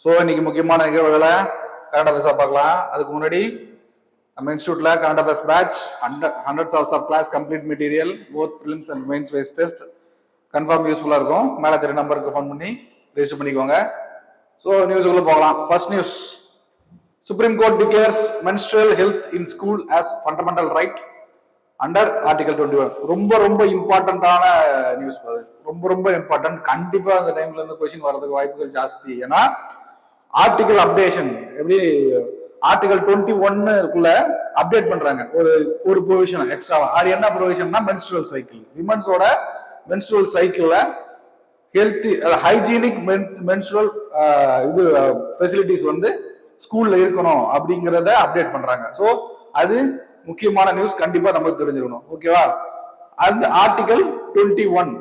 So இன்னைக்கு முக்கியமான நிகழ்வுகளை கரண்ட் அஃபேர்ஸாக பார்க்கலாம். அதுக்கு முன்னாடி நம்ம இன்ஸ்டியூட்ல current affairs batch hundreds hours of class complete material both prelims and mains wise test confirm யூஸ்ஃபுல்லாக இருக்கும். மேலே தெரிய நம்பருக்கு ஃபோன் பண்ணி ரெஜிஸ்டர் பண்ணிக்கோங்க. ஸோ நியூஸுக்குள்ள போகலாம். First news, supreme court declares menstrual health in school as fundamental right under article 21. ரொம்ப ரொம்ப இம்பார்ட்டன்டான நியூஸ். ரொம்ப இம்பார்ட்டன்ட். கண்டிப்பா அந்த டைம்ல இருந்து கொஸ்டின் வர்றதுக்கு வாய்ப்புகள் ஜாஸ்தி. ஏன்னா ஆர்டிகல் அப்டேஷன் எப்படி ஆர்டிகல் 21 அப்டேட் பண்றாங்க ஒரு ப்ரொவிஷன் எக்ஸ்ட்ராவா. அது என்ன ப்ரொவிஷன்னா மென்ஸ்ட்ரல் சைக்கிள், விமன்ஸோட மென்ஸ்ட்ரல் சைக்கிள்ல ஹெல்த்தி ஹைஜீனிக் மென்ஸ்ட்ரல் இது ஃபெசிலிட்டிஸ் வந்து ஸ்கூல்ல இருக்கணும் அப்படிங்கிறத அப்டேட் பண்றாங்க. ஸோ அது முக்கியமான நியூஸ், கண்டிப்பா நமக்கு தெரிஞ்சிருக்கணும். ஓகேவா? அந்த article 21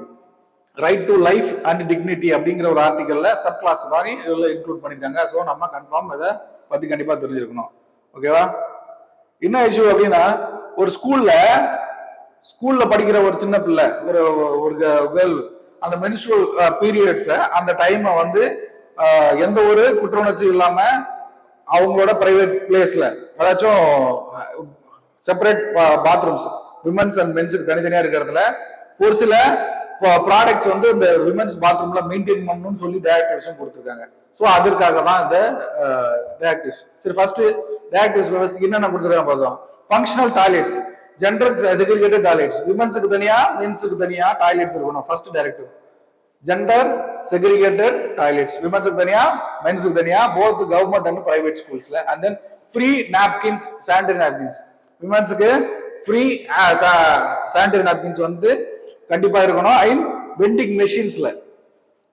right to life and dignity அப்படிங்கிற ஒரு ஆர்டிகல்ல சப் கிளாஸ் மாதிரி இதுல இன்க்ளூட் பண்ணிருக்காங்க. ஸோ நம்ம கன்ஃபார்ம் இதை பத்தி கண்டிப்பா தெரிஞ்சிருக்கணும். ஓகேவா? என்ன இஷ்யூ அப்படின்னா, ஒரு ஸ்கூல்ல படிக்கிற ஒரு சின்ன பிள்ளை, ஒரு கேர்ள், அந்த மென்ஸ்ட்ரல் பீரியட்ஸ் அந்த டைமை வந்து எந்த ஒரு குற்ற இல்லாம அவங்களோட பிரைவேட் பிளேஸ்ல, அதாச்சும் செப்பரேட் பாத்ரூம்ஸ் விமன்ஸ் அண்ட் மென்ஸுக்கு தனித்தனியா இருக்கிறதுல ஒரு சில ப்ராடக்ட்ஸ் வந்து இந்த விமன்ஸ் பாத்ரூம்ல மெயின்டைன் பண்ணணும்னு சொல்லி டைரக்டிவ்ஸும் கொடுத்துருக்காங்க. ஸோ அதற்காக தான் இந்த டைரக்டிவ்ஸ். சரி, ஃபர்ஸ்ட் டைரக்டிவ்ஸ் என்னென்ன கொடுத்துருக்காங்க பார்த்தோம். Functional toilets, gender segregated toilets, விமன்ஸுக்கு தனியா மென்ஸுக்கு தனியா டாய்லெட்ஸ் இருக்கணும். First directive gender segregated toilets, விமன்ஸுக்கு தனியா மென்ஸுக்கு தனியா, போத் கவர்மெண்ட் அண்ட் பிரைவேட் ஸ்கூல்ஸ்ல. And then free napkins, sanitary napkins, விமன்ஸுக்கு ஃப்ரீ சானிடரி நாப்கின்ஸ் வந்து கண்டிப்பா இருக்கணும். அண்ட் வெண்டிங் மெஷின்ஸ்ல,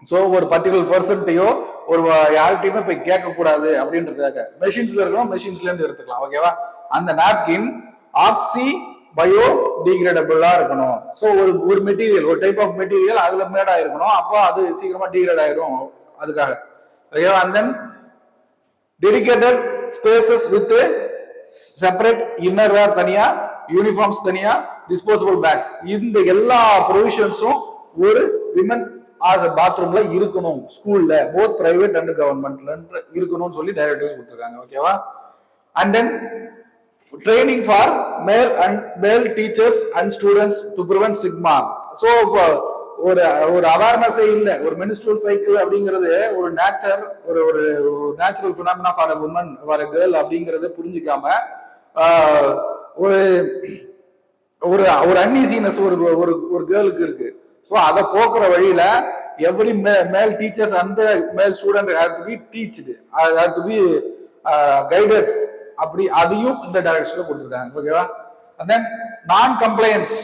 ஸோ ஒரு பர்டிகுலர் பர்சன்ட்டையோ ஒரு யார்கிட்டயுமே போய் கேட்க கூடாது அப்படின்றதுக்காக மெஷின்ஸ்ல இருக்கணும், மெஷின்ஸ்ல இருந்து எடுத்துக்கலாம். ஓகேவா? அந்த நாப்கின் ஆக்சி பயோ டிகிரேடபிளா இருக்கணும். ஸோ ஒரு மெட்டீரியல், ஒரு டைப் ஆஃப் மெட்டீரியல் அதுல மேட் ஆயிருக்கணும். அப்போ அது சீக்கிரமா டிகிரேட் ஆயிரும் அதுக்காக. ஓகேவா? And then dedicated spaces with separate inner wear தனியா, யூனிஃபார்ம்ஸ் தனியா, டிஸ்போசபிள் பேக்ஸ், இந்த எல்லா ப்ரொவிஷன்ஸும் ஒரு விமன்ஸ் பாத்ரூம்ல இருக்கணும் ஸ்கூல்ல, போத் பிரைவேட் அண்ட் கவர்மெண்ட்ல இருக்கணும்னு சொல்லி டைரக்டிவ்ஸ் கொடுத்துருக்காங்க. ஓகேவா? And then training for male teachers and students to prevent stigma. So ஒரு அவேர்னஸே இல்லை. ஒரு மென்ஸ்ட்ரல் சைக்கிள் அப்படிங்கிறது ஒரு natural phenomena for a woman, for a girl அப்படிங்கறத புரிஞ்சுக்காம ஒரு அன்ஈசினஸ் ஒரு கேர்ளுக்கு இருக்கு. ஸோ அதை போக்குற வழியில every male teachers and male student have to be டீச்டு, ஹேவ் டு பி கைடட், அப்படி அதையும் இந்த டைரக்ஷன்ல கொடுத்துருக்காங்க. ஓகேவா? அண்ட் தென் நான் கம்ப்ளைன்ஸ்,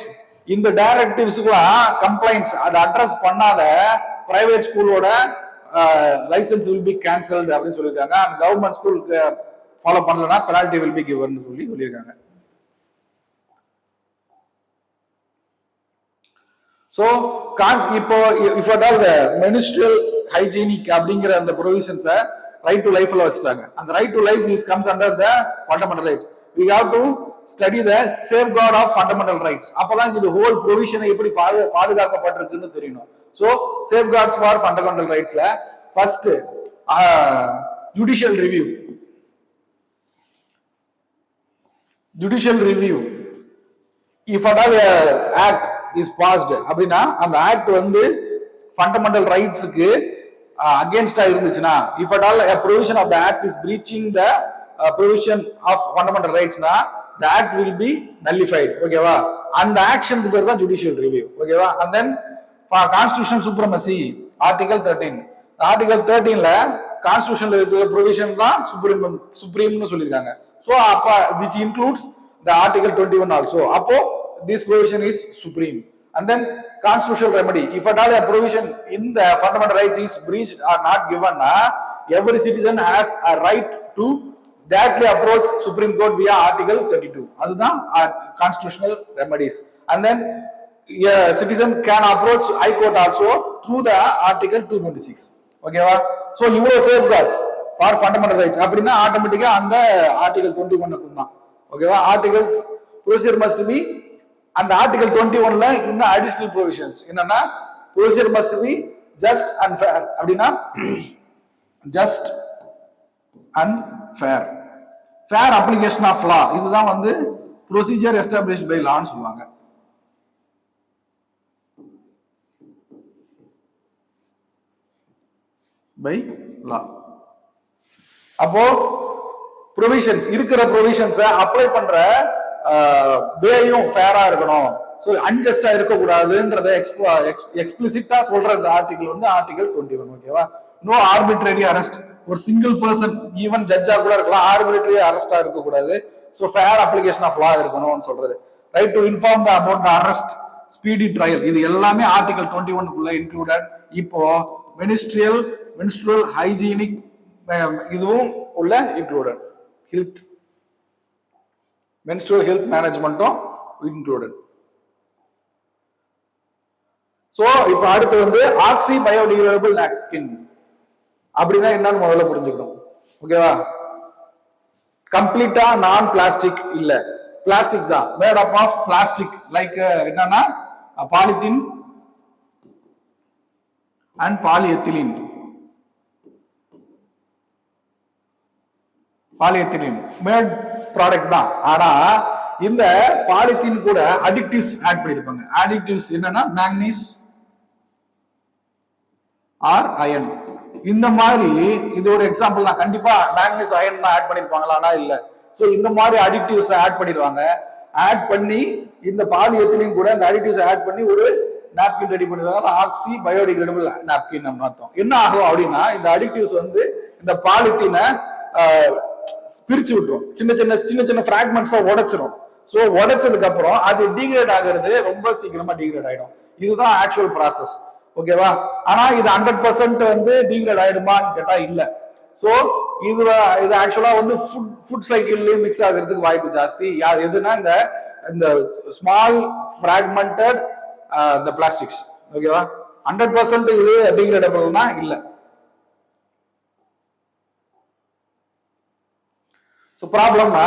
இந்த டைரக்டிவ்ஸ்க்குலாம் கம்ப்ளைண்ட்ஸ் அதை அட்ரஸ் பண்ணாத பிரைவேட் ஸ்கூலோட லைசன்ஸ் வில் பி கேன்சல்டு அப்படின்னு சொல்லியிருக்காங்க. அந்த கவர்மெண்ட் ஸ்கூலுக்கு ஃபாலோ பண்ணலன்னா பெனால்டி வில் பி கிவன் சொல்லியிருக்காங்க. ஸோ இப்போ if at all menstrual hygienic அப்படிங்கிற அந்த ப்ரொவிஷன்ஸை ரைட் டு லைஃப்ல வச்சுட்டாங்க. அந்த right to life is comes under the fundamental rights. We have to study the safeguard of fundamental rights. அப்பதான் இது ஹோல் ப்ரொவிஷனை எப்படி பாதுகாக்கப்பட்டிருக்குன்னு தெரியணும். ஸோ சேஃப்கார்ட்ஸ் ஃபார் ஃபண்டமெண்டல் ரைட்ஸ்ல first judicial review. If at all act is passed அப்படின்னா அந்த act வந்து ஃபண்டமெண்டல் ரைட்ஸுக்கு அகேன்ஸ்டா இருந்துச்சுன்னா, if at all provision of the act is breaching the provision of fundamental ரைட்ஸ்னா the act will be nullified. ஓகேவா? அந்த ஆக்ஷனுக்கு பேர் தான் ஜுடிஷியல் ரிவ்யூ. ஓகேவா? And then constitutional supremacy, article 13. Article 13ல கான்ஸ்டிடியூஷன்ல இருக்கிற ப்ரொவிஷன் தான் சுப்ரீம்னு சொல்லியிருக்காங்க. ஸோ அப்ப which includes the article 21 also. அப்போ this provision is supreme. And then constitutional remedy, if at all a provision in the fundamental rights is breached or not given, every citizen has a right to directly approach Supreme Court via article 32. அதுதான் constitutional remedies. And then a citizen can approach High Court also through the article 226. ஓகேவா? so இவ்வளவு safeguards for fundamental rights அப்படின்னா ஆட்டோமேட்டிக்கா அந்த article 21க்கு தான். ஓகேவா? article procedure must be, அந்த article 21ல இன்னும் அடிஷனல் ப்ரொவிஷன்ஸ் என்னன்னா, procedure must be just and fair. அப்படின்னா just and fair. Fair application of law, இதுதான் வந்து ப்ரொசீஜர் எஸ்டாப்ளிஷ்ட் பை லான்னு சொல்லுவாங்க. By law. அப்போ ப்ரொவிஷன்ஸ், இருக்கிற ப்ரொவிஷன்ஸை அப்ளை பண்ற வேயும் ஃபேரா இருக்கணும். ஸோ அன்ஜஸ்டா இருக்கக்கூடாதுன்றத எக்ஸ்பிளிசிட்டா சொல்ற இந்த ஆர்டிகல் வந்து ஆர்டிகல் 21. ஓகேவா? No arbitrary arrest. ஒரு சிங்கிள் பர்சன், ஈவன் ஜட்ஜா கூட இருக்கலாம், ஆர்பிட்ரரி அரெஸ்டா இருக்கக்கூடாது. So fair application of law இருக்கணும்னு சொல்றது. Right to inform the about the arrest, speedy trial, இது எல்லாமே ஆர்டிகல் 21 இன்க்ளூடட். இப்போ menstrual hygienic இதுவும் உள்ள இன்க்ளூடட். ஹெல்த், menstrual health மேனேஜ்மெண்ட்டும் இன்க்ளூடட். சோ இப்போ அடுத்து வந்து ஆக்சி பயோடிகிரேடபிள் நாப்கின் அப்படின்னா என்னன்னு முதல்ல புரிஞ்சுக்கணும். ஓகேவா? கம்ப்ளீட்டா நான் பிளாஸ்டிக் இல்ல, பிளாஸ்டிக் தான், made up of plastic. Like என்னன்னா polythene and polyethylene. Polyethylene made product தான். ஆனா இந்த பாலித்தீன் கூட அடிக்டிவ்ஸ் ஆட் பண்ணிருப்பாங்க. அடிக்டிவ்ஸ் என்னன்னா மேக்னீஸ் ஆர் அயன். இந்த மாதிரி இது ஒரு எக்ஸாம்பிள் தான். கண்டிப்பா மேக்னீஸ் அயன் தான் ஆட் பண்ணிருப்பாங்களா? இல்ல. சோ இந்த மாதிரி அடிக்டிவ்ஸ் ஆட் பண்ணிடுவாங்க. ஆட் பண்ணி இந்த பாலிஎத்திலீன் கூட இந்த அடிக்டிவ்ஸ் ஆட் பண்ணி ஒரு நாப்கின் ரெடி பண்ணிடுவாங்க. ஆக்சி பயோடிகிரேடபிள் நாப்கின் நம்ம அர்த்தம். என்ன ஆகும் அப்படின்னா இந்த அடிக்டிவ்ஸ் வந்து இந்த பாலித்தீனை பிரிச்சு விட்டுரும், சின்ன சின்ன பிராக்மெண்ட்ஸா உடைச்சிரும். சோ உடைச்சதுக்கு அப்புறம் அது டீக்ரேட் ஆகிறது ரொம்ப சீக்கிரமா டீக்ரேட் ஆயிடும். இதுதான் ஆக்சுவல் ப்ராசஸ். ஓகேவா? ஆனா இது 100% வந்து டீக்ரேட் ஆயிடுமான்னு கேட்டா இல்ல. சோ இது ஆக்சுவலா வந்து ஃபுட் சைக்கிள்லயும் மிக்ஸ் ஆகிறதுக்கு வாய்ப்பு ஜாஸ்தி. எதுனா இந்த ஸ்மால் பிராக்மெண்டட் the plastics. ஓகேவா? 100% இது டீக்ரேடபிள்னா இல்ல. சோ ப்ராப்ளம்னா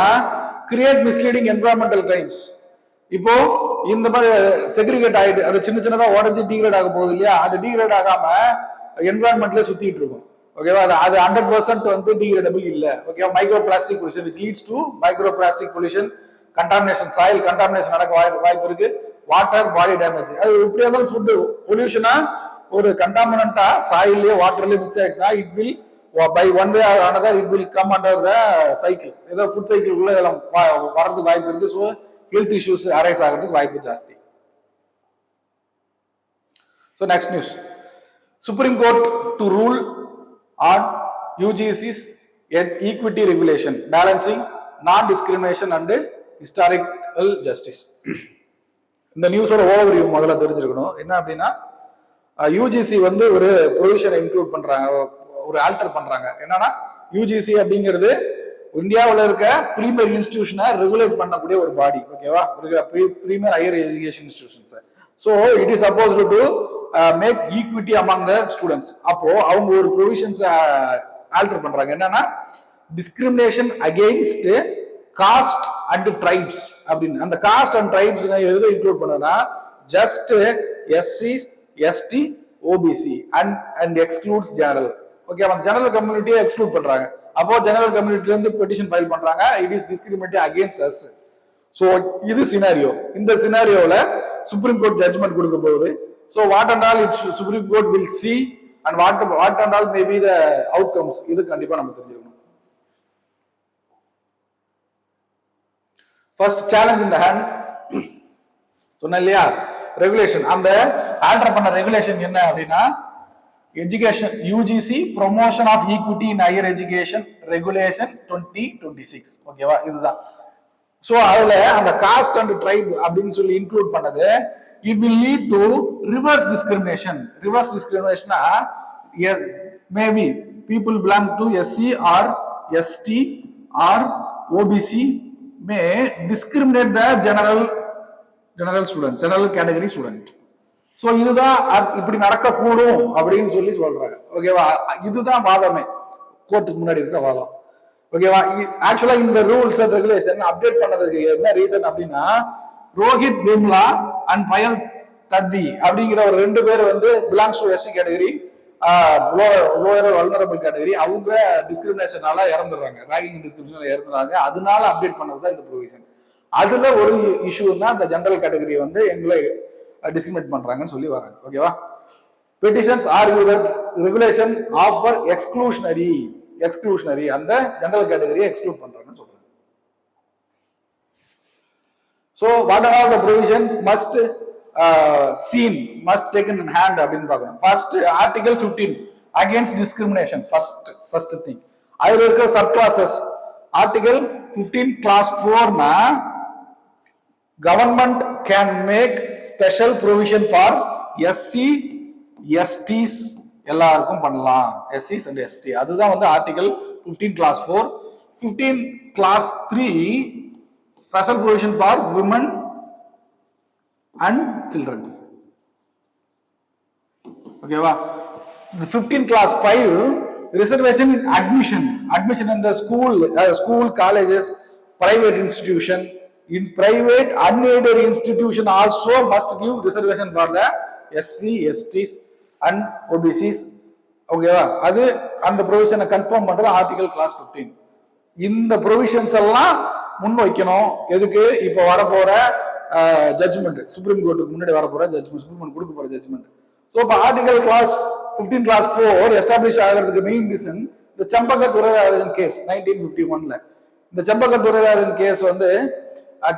கிரியேட் மிஸ்லீடிங் என்விரான்மெண்டல் கிரைம்ஸ். இப்போ இந்த மாதிரி செக்ரிகேட் ஆயிட்டு அது சின்னதா உடஞ்சி டீக்ரேட் ஆக போகுது இல்லையா? அது டீக்ரேட் ஆகாம என்விரான்மெண்ட்ல சுத்திட்டு இருக்கும். ஓகேவா? அது 100% வந்து டீக்ரேடபிள் இல்ல. ஓகேவா? Micro plastic pollution which leads to micro plastic pollution, contamination, soil contamination நடக்க வாய்ப்பு இருக்கு, வாட்டர் பாடி டேமேஜ். அது எப்படி இருந்தாலும் ஃபுட் பொல்யூஷனா ஒரு கண்டாமினண்டா சாயிலே வாட்டர்லயே மிக்ஸ் ஆயிடுச்சுன்னா it will by one way or another it will come under the cycle. ஏதோ ஃபுட் சைக்கிள் உள்ள எல்லாம் வரதுக்கு வாய்ப்பு இருக்கு. ஸோ ஹெல்த் இஷ்யூஸ் அரைஸ் ஆகிறதுக்கு வாய்ப்பு ஜாஸ்தி. So next news, supreme court to rule on UGC's equity regulation, balancing நான் டிஸ்கிரிமினேஷன் அண்ட் ஹிஸ்டாரிக்கல் ஜஸ்டிஸ். இந்த நியூஸோட ஓவர்வியூ முதல்ல தெரிஞ்சிருக்கணும். என்ன அப்படின்னா யூஜிசி வந்து ஒரு ப்ரொவிஷனை இன்க்ளூட் பண்றாங்க, ஒரு ஆல்டர் பண்றாங்க. என்னன்னா யூஜிசி அப்படிங்கிறது இந்தியாவில் இருக்க பிரீமியர் இன்ஸ்டிடியூஷனை ரெகுலேட் பண்ணக்கூடிய ஒரு பாடி. ஓகேவா? Premier higher education institutions. So it is supposed to make equity among the students. அப்போ அவங்க ஒரு ப்ரொவிஷன்ஸ் ஆல்டர் பண்றாங்க. என்னன்னா discrimination against caste and tribes அப்படின்னு. அந்த காஸ்ட் அண்ட் ட்ரைப்ஸ் எது இன்க்ளூட் பண்ணனா just SC, ST, OBC and excludes general. Okay, அந்த ஜெனரல் கம்யூனிட்டியை எக்ஸ்க்ளூட் பண்றாங்க. அப்போ ஜெனரல் கம்யூனிட்டில இருந்து பெட்டிஷன் ஃபைல் பண்றாங்க. It is discriminating against us. So இது சினாரியோ. இந்த சினாரியோல சுப்ரீம் கோர்ட் ஜட்ஜ்மெண்ட் கொடுக்க போகுது. So what and all it supreme court will see and what and all may be the outcomes. இது கண்டிப்பா நம்ம தெரிஞ்சுக்கணும். First challenge in the hand சொன்ன இல்லையா, ரெகுலேஷன். அந்த ஆல்டர் பண்ண ரெகுலேஷன் என்ன அப்படின்னா education UGC promotion of equity in higher education regulation 2026. ஓகேவா? இதுதான். சோ அதுல அந்த காஸ்ட் அண்ட் ட்ரைப் அப்படின்னு சொல்லி இன்க்ளூட் பண்ணது it will lead to reverse discrimination. Reverse discrimination maybe people belong to SC or ST or OBC may discriminate the general student, general category student. So இதுதான் இப்படி நடக்கக்கூடும் அப்படின்னு சொல்லி சொல்றாங்க. ஓகேவா? இதுதான் வாதமே, கோர்ட்டுக்கு முன்னாடி இருக்க வாதம். ஓகேவா? ஆக்சுவலா இந்த ரூல்ஸ் அண்ட் ரெகுலேஷன் அப்டேட் பண்ணதுக்கு என்ன ரீசன் அப்படின்னா ரோஹித் விம்லா அண்ட் பயல் தத்வி அப்படிங்கிற ஒரு 2 பேர் வந்து belongs to SC category. Lower vulnerable category அவங்க டிஸ்கிரிமினேஷனால இறந்துடுறாங்க, ராகிங் டிஸ்கிரிமினேஷனால இறந்துறாங்க. அதனால அப்டேட் பண்ணதுதான் இந்த ப்ரொவிஷன். அதுல ஒரு இஷ்யூன்னா இந்த ஜெனரல் கேட்டகரி வந்து எங்களை டிஸ்கிரிமினேட் பண்றாங்கன்னு சொல்லி வராங்க. ஓகேவா? Petitions argue that regulation offer exclusionary அந்த ஜெனரல் கேட்டகரியை எக்ஸ்க்ளூட் பண்றாங்கன்னு சொல்றாங்க. So what are all the provision must seen, must taken in hand அப்படின்னு பார்க்கணும். First article 15 against discrimination, first thing. அதுல இருக்க sub classes. Article 15 class 4 னா government can make special provision for SC STs எல்லாருக்கும் பண்ணலாம். SCs and ST. அதுதான் வந்து article 15 class 4. 15 class 3 special provision for women and children. Okay va? The 15 class 5 reservation in admission in the school, colleges, private institution. In private unaided institution also must give reservation for the SC, STs and OBCs. Okay va? Adu and the provision confirm பண்றது article class 15. இந்த provisions எல்லாம் முன் வைக்கணும். எதுக்கு? இப்ப வரப்போற judgement, supreme கோர்ட்டுக்கு முன்னாடி வரப்போற ஜட்ஜ்மெண்ட், சுப்ரீம் கோர்ட் கொடுக்க போற ஜட்ஜ்மெண்ட். ஸோ இப்போ ஆர்டிகல் கிளாஸ் 15 கிளாஸ் 4 எஸ்டாப்ளிஷ் ஆகிறதுக்கு மெயின் ரீசன் இந்த செம்பக துரைராஜன் கேஸ் 1951ல. இந்த செம்பக துரைராஜன் கேஸ் வந்து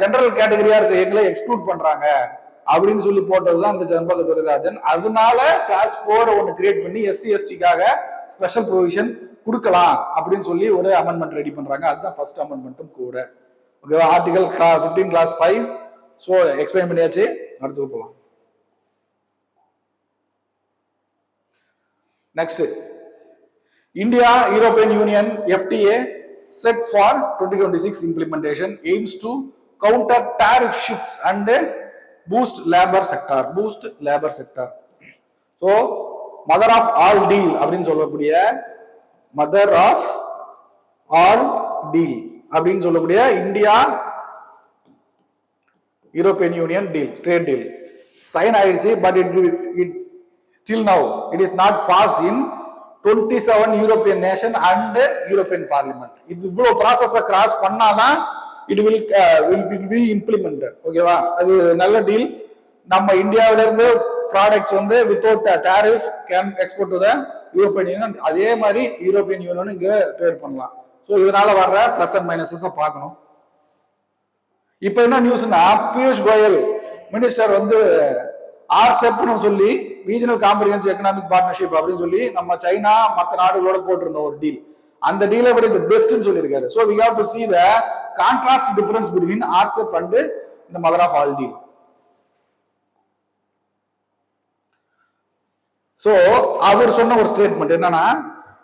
ஜெனரல் கேட்டகரியா இருக்க எங்களை எக்ஸ்க்ளூட் பண்றாங்க அப்படின்னு சொல்லி போட்டதுதான் இந்த செம்பக துரைராஜன். அதனால கிளாஸ் 4 ஒன்று கிரியேட் பண்ணி SC STக்காக ஸ்பெஷல் ப்ரொவிஷன் கொடுக்கலாம் அப்படின்னு சொல்லி ஒரு அமெண்ட்மெண்ட் ரெடி பண்றாங்க. அதுதான் ஃபர்ஸ்ட் அமெண்ட்மெண்ட்டும் கூட. ஓகேவா? ஆர்டிகல் 15 கிளாஸ் 5 சோ எக்ஸ்பிளைன் பண்ணியாச்சு. அடுத்து போலாம். Next, India European union FTA set for 2026 implementation aims to counter tariff shifts and boost labor sector. So mother of all deal அப்படின்னு சொல்லக்கூடிய மதர் ஆஃப் ஆல் டீல் அப்படின்னு சொல்லக்கூடிய India European Union deal, trade deal sign ஆயிடுச்சு. But it still now it is not passed in 27 European nation and European Parliament. இது இவ்வளவு ப்ராசஸை cross பண்ணாதான் it will be implemented. ஓகேவா? அது நல்ல டீல். நம்ம இந்தியாவில இருந்து ப்ராடக்ட்ஸ் வந்து without tariff can export to the European union. அதே மாதிரி யூரோப்பியன் யூனியன் இங்க ட்ரேட் பண்ணலாம். ஸோ இதனால வர்ற பிளஸ் அண்ட் மைனஸஸ் பார்க்கணும். இப்ப என்ன நியூஸ்னா, பியூஷ் கோயல் மினிஸ்டர் வந்து RCEP சொல்லி ரீஜனல் காம்ப்ரிஹென்சிவ் எக்கனாமிக் பார்ட்னர்ஷிப் அப்படின்னு சொல்லி நம்ம சைனா மற்ற நாடுகளோட போட்டிருந்த ஒரு டீல், அந்த டீலை விட இது பெஸ்ட்னு சொல்லியிருக்காரு. So we have to see the contrast difference between RCEP and the mother of all deal. So அவர் சொன்ன ஒரு ஸ்டேட்மெண்ட் என்னன்னா,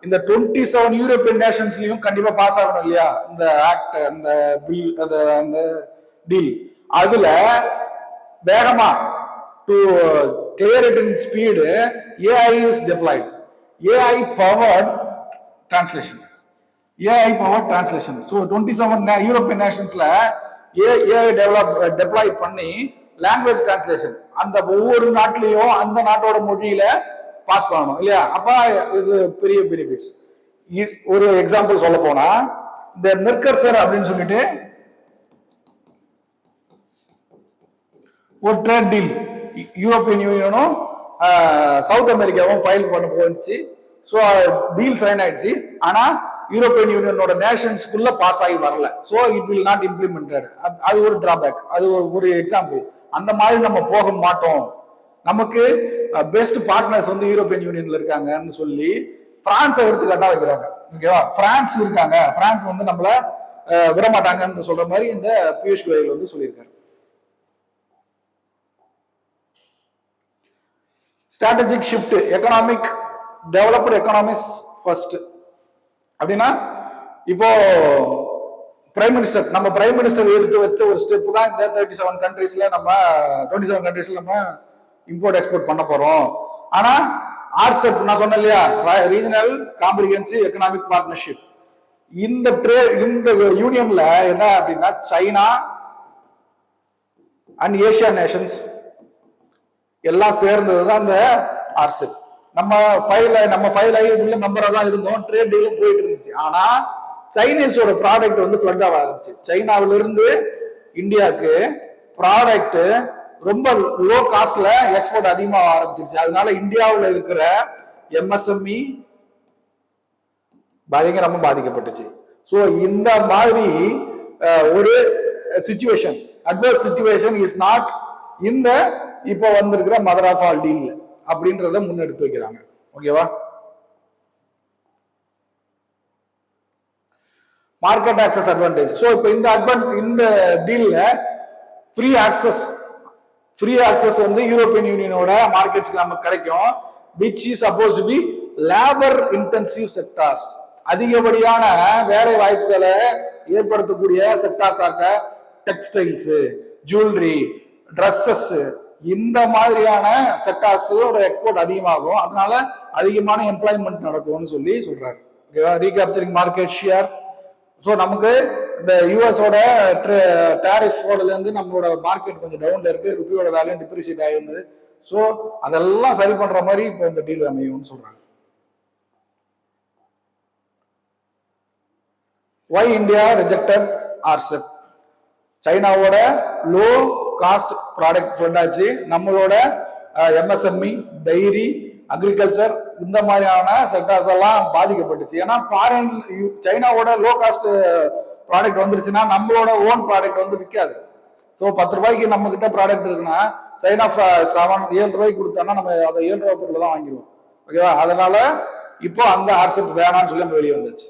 இந்த 27 யூரோப்பியன் நேஷன்ஸ்லயும் கண்டிப்பா பாஸ் ஆகணும் இல்லையா இந்த ஆக்ட், அந்த பில், அந்த டீல். அதுல வேகமா to clear it in speed AI is deployed. AI powered translation. So 27 European நேஷன்ஸ்ல AI டெப்ளாய் பண்ணி லாங்குவேஜ் டிரான்ஸ்லேஷன் அந்த ஒவ்வொரு நாட்டிலையும் அந்த நாட்டோட மொழியில பாஸ் பண்ணணும் இல்லையா? அப்ப இது பெரிய பெனிஃபிட்ஸ். ஒரு எக்ஸாம்பிள் சொல்ல போனா, இந்த மெர்கர்சர் அப்படின்னு சொல்லிட்டு ஒரு ட்ரேட் டீல் யூரோப்பியன் யூனியனும் சவுத் அமெரிக்காவும் ஃபைல் பண்ண போயிடுச்சு. ஸோ டீல் சைன் ஆயிடுச்சு. ஆனா யூரோப்பியன் யூனியனோட நேஷன்ஸ்குள்ள பாஸ் ஆகி வரல. So it will not implemented. அது ஒரு டிராபேக், அது ஒரு எக்ஸாம்பிள். அந்த மாதிரி நம்ம போக மாட்டோம். நமக்கு பெஸ்ட் பார்ட்னர்ஸ் வந்து யூரோப்பியன் யூனியன்ல இருக்காங்கன்னு சொல்லி பிரான்ஸை எடுத்துக்காட்டா வைக்கிறாங்க. ஓகேவா? பிரான்ஸ் இருக்காங்க, பிரான்ஸ் வந்து நம்மள விடமாட்டாங்கன்னு சொல்ற மாதிரி இந்த பியூஷ் கோயல் வந்து சொல்லியிருக்காரு. Strategic shift, economic developed economics first அப்படின்னா, இப்போ பிரைம் மினிஸ்டர், நம்ம பிரைம் மினிஸ்டர் எடுத்து வச்ச ஒரு ஸ்டெப் தான் இந்த 27 கண்ட்ரீஸ்ல நம்ம இம்போர்ட் எக்ஸ்போர்ட் பண்ண போறோம். ஆனா RCEP நான் சொன்னேன் இல்லையா, ரீஜனல் காம்ப்ரிஹென்சிவ் எக்கனாமிக் பார்ட்னர்ஷிப், இந்த யூனியன்ல என்ன அப்படின்னா சைனா அண்ட் ஏசியா நேஷன்ஸ் எல்லாம் சேர்ந்ததுதான் இந்த RCEP. நம்ம ஃபைல் ஆகி உள்ள மெம்பரா தான் இருந்தோம், ட்ரேட் டீலும் போயிட்டு இருந்துச்சு. ஆனா சைனீஸோட ப்ராடக்ட் வந்து ஃப்ளட் ஆக ஆரம்பிச்சு. சைனாவில இருந்து இந்தியாவுக்கு ப்ராடக்ட் ரொம்ப லோ காஸ்ட்ல எக்ஸ்போர்ட் அதிகமாக ஆரம்பிச்சிருச்சு. அதனால இந்தியாவில் இருக்கிற எம்எஸ்எம்இ பயங்கரமா பாதிக்கப்பட்டுச்சு. ஸோ இந்த மாதிரி ஒரு situation, adverse situation is not இந்த இப்போ வந்திருக்கிற மதர் ஆஃப் ஆல் டீல் அப்படின்றத முன்னெடுத்து வைக்கிறாங்க. ஓகேவா? Market access advantage. ஸோ இப்போ இந்த டீல்ல ஃப்ரீ ஆக்சஸ் வந்து யூரோப்பியன் யூனியனோட மார்க்கெட்ஸ்க்கு நமக்கு கிடைக்கும். which is supposed to be labor intensive sectors. அதிகப்படியான வேலை வாய்ப்புகளை ஏற்படுத்தக்கூடிய செக்டார்ஸ் ஆக டெக்ஸ்டைல்ஸ், ஜுவல்லரி, ட்ரெஸ்ஸஸ், இந்த மாதிரியான செக்டார்ஸோட எக்ஸ்போர்ட் அதிகமாகும். அதனால அதிகமான எம்ப்ளாய்மெண்ட் நடக்கும்னு சொல்றாரு. ஓகேவா? ரீகேப்சரிங் மார்க்கெட் ஷேர். ஸோ நமக்கு இந்த யூஎஸோட டேரிஃபோடல இருந்து நம்மளோட மார்க்கெட் கொஞ்சம் டவுன்ல இருக்கு, ருபியோட வேல்யூ டிப்ரிசியேட் ஆகிருந்தது. ஸோ அதெல்லாம் சரி பண்ற மாதிரி இப்போ இந்த டீல் அமையும்னு சொல்றாங்க. Why India rejected RCEP? சைனாவோட லோ காஸ்ட் ப்ராடக்ட் ஃப்ளட் ஆச்சு. நம்மளோட எம்எஸ்எம்இ, டைரி, அக்ரிகல்ச்சர், இந்த மாதிரியான செக்டர்ஸ் எல்லாம் பாதிக்கப்பட்டுச்சு. ஏன்னா ஃபாரின் சைனாவோட லோ காஸ்ட் ப்ராடக்ட் வந்துருச்சுன்னா நம்மளோட ஓன் ப்ராடக்ட் வந்து விற்காது. ஸோ 10 ரூபாய்க்கு நம்ம கிட்ட ப்ராடக்ட் இருக்குன்னா சைனா 7 ரூபாய்க்கு கொடுத்தோம்னா நம்ம அதை 7 ரூபாய் பொருள் தான் வாங்கிடுவோம். ஓகேவா? அதனால இப்போ அந்த RCEP வேணாம்னு சொல்லி வெளியே வந்துச்சு.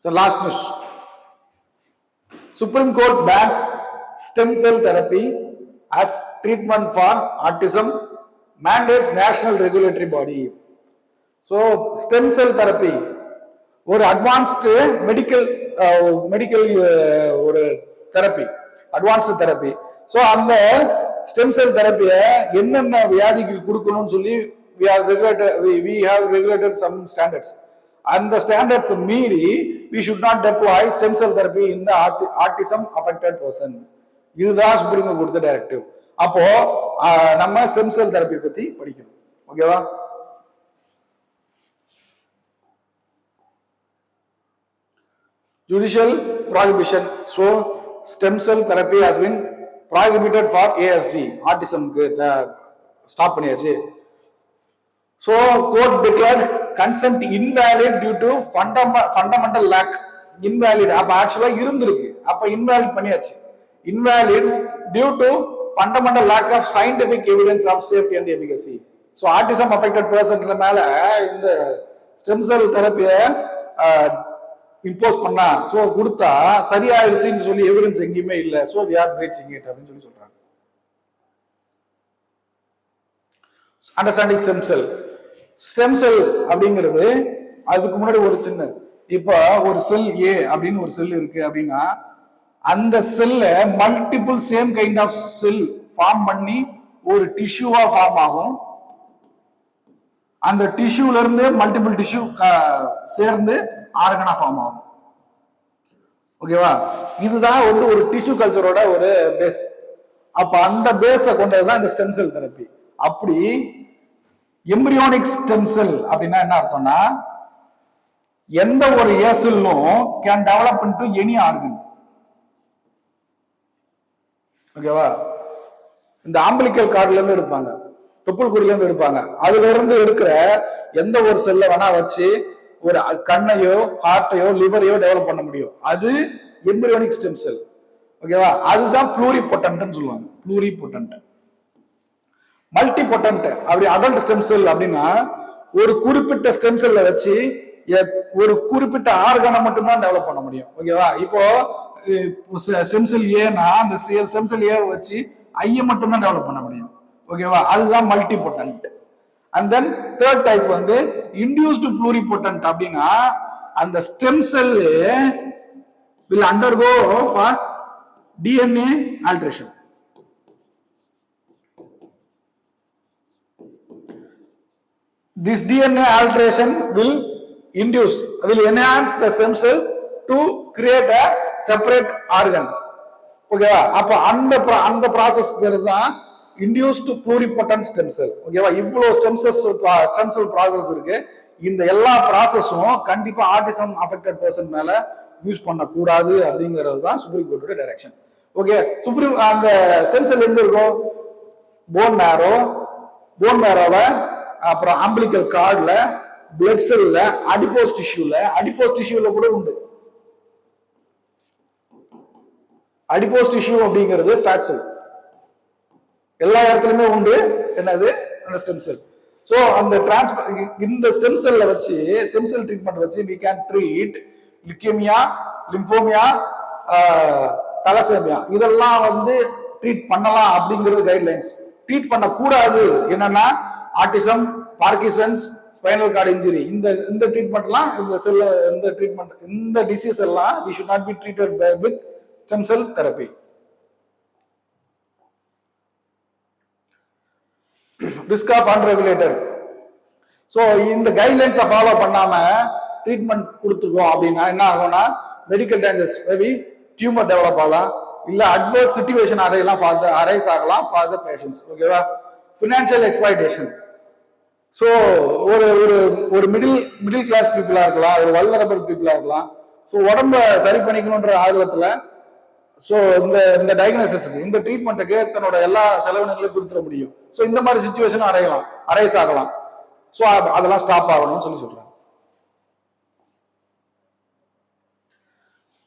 So last news. Supreme Court bans stem cell therapy as treatment for autism, mandates national regulatory body. So stem cell therapy ஒரு அட்வான்ஸ்டு மெடிக்கல் ஒரு தெரப்பி, அட்வான்ஸ்டு தெரப்பி. ஸோ அந்த ஸ்டெம் செல் தெரப்பியை என்னென்ன வியாதிக்கு கொடுக்கணும்னு சொல்லி we have regulated some standards. அந்த standards மீறி we should not deploy stem cell therapy in the autism affected person. இதுதான் சுப்ரீம் கோர்ட் கொடுத்த டைரக்டிவ். அப்போ நம்ம ஸ்டெம் செல் தெரப்பி பத்தி படிக்கணும். ஓகேவா? Judicial prohibition. So stem cell therapy has been prohibited for ASD, autism க்கு stop பண்ணியாச்சு. So court declared consent invalid due to fundamental lack. Invalid அப்ப ஆக்சுவலா இருந்திருக்கு, அப்ப invalid பண்ணியாச்சு. Invalid due to fundamental lack of scientific evidence of safety and efficacy. So autism affected person மேல இந்த stem cell therapy impose பண்ணா, so கொடுத்தா சரியாயிடுச்சுன்னு சொல்லி எவிடன்ஸ் எங்கேயுமே இல்லை. So we are breaching it அப்படின்னு சொல்லி சொல்றாங்க. அண்டர்ஸ்டாண்டிங் ஸ்டெம் செல் அப்படிங்கிறது அதுக்கு முன்னாடி ஒரு சின்ன, இப்ப ஒரு செல் ஏ அப்படின்னு ஒரு செல் இருக்கு அப்படின்னா அந்த செல்ல multiple same kind of cell form பண்ணி ஒரு டிஷ்யூவா ஃபார்ம் ஆகும். அந்த டிஷ்யூல இருந்து மல்டிபிள் டிஷ்யூ சேர்ந்து ஆர்கனா ஃபார்ம் ஆகும். ஓகேவா? இதுதான் வந்து ஒரு டிஷ்யூ கல்ச்சரோட ஒரு பேஸ். அப்ப அந்த பேஸை கொண்டதுதான் இந்த ஸ்டெம் செல் தெரப்பி. அப்படி எம்பிரியோனிக் ஸ்டெம் செல் அப்படின்னா என்ன அர்த்தம்னா எந்த ஒரு ஏ செல்லும் can develop into any organ. ஓகேவா? இந்த ஆம்பிளிக்கல் கார்டுல இருந்து எடுப்பாங்க, தொப்புள் கொடியில இருந்து எடுப்பாங்க, அதுல இருந்து எடுக்கிற எந்த ஒரு செல்ல வேணா வச்சு ஒரு கண்ணையோ ஹார்ட்டையோ லிவரையோ டெவலப் பண்ண முடியும். அது எம்பிரியோனிக் ஸ்டெம் செல். ஓகேவா? அதுதான் ப்ளூரிபொட்டன்ட்னு சொல்லுவாங்க. ப்ளூரிபொட்டன்ட், மல்டிபொட்டன்ட். அப்படி அடல்ட் ஸ்டெம் செல் அப்படின்னா ஒரு குறிப்பிட்ட ஸ்டெம் செல்ல வச்சு ஒரு குறிப்பிட்ட ஆர்கனை மட்டும்தான் டெவலப் பண்ண முடியும். ஓகேவா? இப்போ ஸ்டெம் செல் ஏன்னா அந்த ஸ்டெம் செல் ஏ வச்சு ஐய மட்டும்தான் டெவலப் பண்ண முடியும். ஓகேவா? அதுதான் மல்டிபொட்டன்ட். அண்ட் தென் தேர்ட் டைப் வந்து இன்டியூஸ்டு ப்ளூரிபொட்டன்ட். அப்படின்னா அந்த stem cell will undergo for DNA alteration. This DNA alteration will enhance the stem cell to create a separate organ. ஓகேவா? அப்ப அந்த ப்ராசஸ் பேரு தான் இன்டியூஸ்டு ப்ளூரிபொட்டன்ட் ஸ்டெம் செல். ஓகேவா? இவ்வளவு ஸ்டெம் செல் ப்ராசஸ் இருக்கு. இந்த எல்லா ப்ராசஸும் கண்டிப்பா ஆட்டிசம் அஃபெக்டட் பர்சன் மேல யூஸ் பண்ணக்கூடாது அப்படிங்கிறது தான் சுப்ரீம் கோர்ட்டோட டைரக்ஷன். ஓகே, அந்த ஸ்டெம் செல் எங்க இருக்கும்? போன் மேரோல, அப்புறம் அம்பிளிக்கல் கார்ட்ல, பிளட் செல்ல, அடிபோஸ் டிஷ்யூல கூட உண்டு. அடிபோஸ் டிஷ்யூ அப்படிங்கிறது ஃபேட் செல், எல்லா இடத்துலயுமே உண்டு. என்னது? அந்த ஸ்டெம் செல். சோ அந்த இந்த ஸ்டெம் செல்ல வச்சு, ஸ்டெம் செல் ட்ரீட்மெண்ட் வச்சு we can treat லியூகேமியா, லிம்போமியா, தலசேமியா, இதெல்லாம் வந்து ட்ரீட் பண்ணலாம் அப்படிங்கிறது கைட்லைன்ஸ். ட்ரீட் பண்ண கூடாது என்னன்னா autism, Parkinson's, spinal cord injury, இந்த ட்ரீட்மெண்ட்லாம், இந்த டிசீஸ் எல்லாம் we should not be treated with stem cell therapy. Risk of unregulated. So இந்த கைட்லைன்ஸை ஃபாலோ பண்ணாம ட்ரீட்மெண்ட் கொடுத்துருக்கோம் அப்படின்னா என்ன ஆகும்னா medical dangers, maybe tumour develop ஆகலாம், இல்ல அட்வர்ஸ் சிச்சுவேஷன் அதையெல்லாம் அரைஸ் ஆகலாம் ஃபார் த பேஷண்ட்ஸ். ஓகேவா? Financial exploitation. ஸோ ஒரு மிடில் கிளாஸ் பீப்புளா இருக்கலாம், ஒரு வல்னரபிள் பீப்புளா இருக்கலாம். ஸோ உடம்ப சரி பண்ணிக்கணுன்ற ஆர்வத்துல ஸோ இந்த டயக்னோசிஸ்க்கு, இந்த ட்ரீட்மெண்ட்டுக்கு தன்னோட எல்லா செலவினங்களையும் கொடுத்துட முடியும். ஸோ இந்த மாதிரி சுச்சுவேஷன் அரைஸ் ஆகலாம். ஸோ அதெல்லாம் ஸ்டாப் ஆகணும்னு சொல்றாங்க.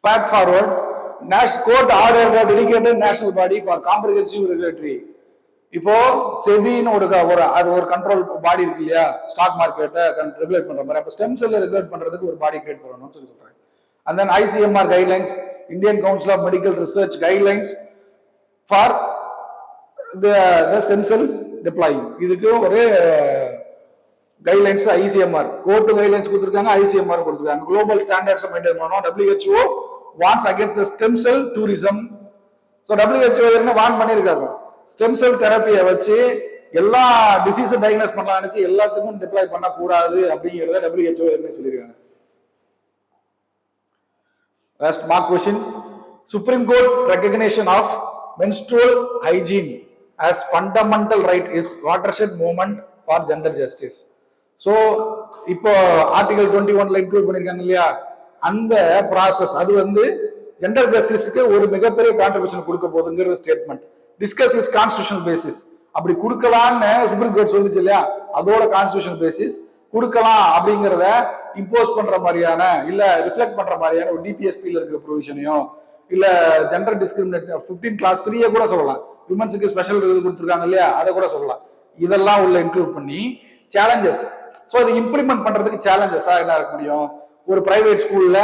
Path forward. Court ordered the dedicated national body for comprehensive regulatory. இப்போ செபின்னு ஒரு கண்ட்ரோல் பாடி இருக்கு இல்லையா, ஸ்டாக் மார்க்கெட்டை ரெகுலேட் பண்ற மாதிரி. அப்ப ஸ்டெம் செல்லை ரெகுலேட் பண்றதுக்கு ஒரு பாடி கிரியேட் பண்ணணும்னு சொல்றாங்க. And then ICMR guidelines, Indian Council of Medical Research guidelines for the stem cell deploying. இதுக்கு ஒரு கைட்லைன்ஸ் ICMR கோர்ட் கைட்லைன்ஸ் கொடுத்திருக்காங்க, ICMR கொடுத்திருக்காங்க. குளோபல் ஸ்டாண்டர்ட்ஸ் மெயின்டைன் பண்ணனும். WHO warns against the stem cell tourism. So WHO என்ன warn பண்ணிருக்காங்க, stem cell தெரப்பியை வச்சு எல்லா disease diagnose பண்ணலாம் நினைச்சு எல்லாத்துக்கும் டிப்ளாய் பண்ண கூடாது அப்படிங்கறத WHO என்ன சொல்லிருக்காங்க. Last mark question. Supreme Court's recognition of menstrual hygiene as fundamental right is watershed movement for gender justice. So இப்போ ஆர்டிகல் 21ல இன்க்ளூட் பண்ணிருக்காங்க இல்லையா, அந்த ப்ராசஸ் அது வந்து ஜெண்டர் ஜஸ்டிஸ்க்கு ஒரு மிகப்பெரிய கான்ட்ரிபியூஷன் கொடுக்க போகுதுங்கிற statement. Discuss is constitutional basis. அப்படி கொடுக்கலான்னு சுப்ரீம் கோர்ட் சொல்லிச்சு இல்லையா, அதோட கான்ஸ்டிடியூஷனல் பேசிஸ் கொடுக்கலாம் அப்படிங்கிறத இம்போஸ் பண்ற மாதிரியான இல்ல ரிஃப்ளெக்ட் பண்ற மாதிரியான ஒரு டிபிஎஸ்பியில் இருக்கிற ப்ரொவிஷனையோ இல்ல ஜெண்டர் டிஸ்கிரிமினேட் 15 கிளாஸ் 3 கூட சொல்லலாம். விமன்ஸுக்கு ஸ்பெஷல் இது கொடுத்துருக்காங்க இல்லையா, அதை கூட சொல்லலாம். இதெல்லாம் உள்ள இன்க்ளூட் பண்ணி சேலஞ்சஸ். ஸோ இது இம்ப்ளிமெண்ட் பண்றதுக்கு சேலஞ்சஸா என்ன இருக்க முடியும்? ஒரு பிரைவேட் ஸ்கூல்ல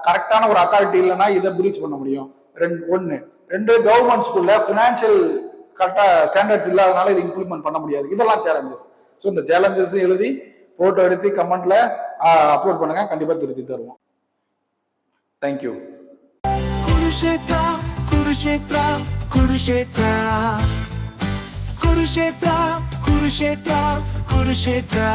கரெக்டான ஒரு அத்தாரிட்டி இல்லைன்னா இதை பிரீச் பண்ண முடியும். ரெண்டு கவர்மெண்ட் ஸ்கூல்ல பினான்சியல் கரெக்டா ஸ்டாண்டர்ட்ஸ் இல்லாதனால இது இம்ப்ளிமெண்ட் பண்ண முடியாது. இதெல்லாம் சேலஞ்சஸ். ஸோ இந்த சேலஞ்சஸ் எழுதி போட்டோ எடுத்து கமெண்ட்ல அப்லோட் பண்ணுங்க, கண்டிப்பா திருத்தி தருவோம். தேங்க்யூ. குருஷேத்ரா குருஷேத்ரா குருஷேத்ரா குருஷேத்ரா குருஷேத்ரா குருஷேத்ரா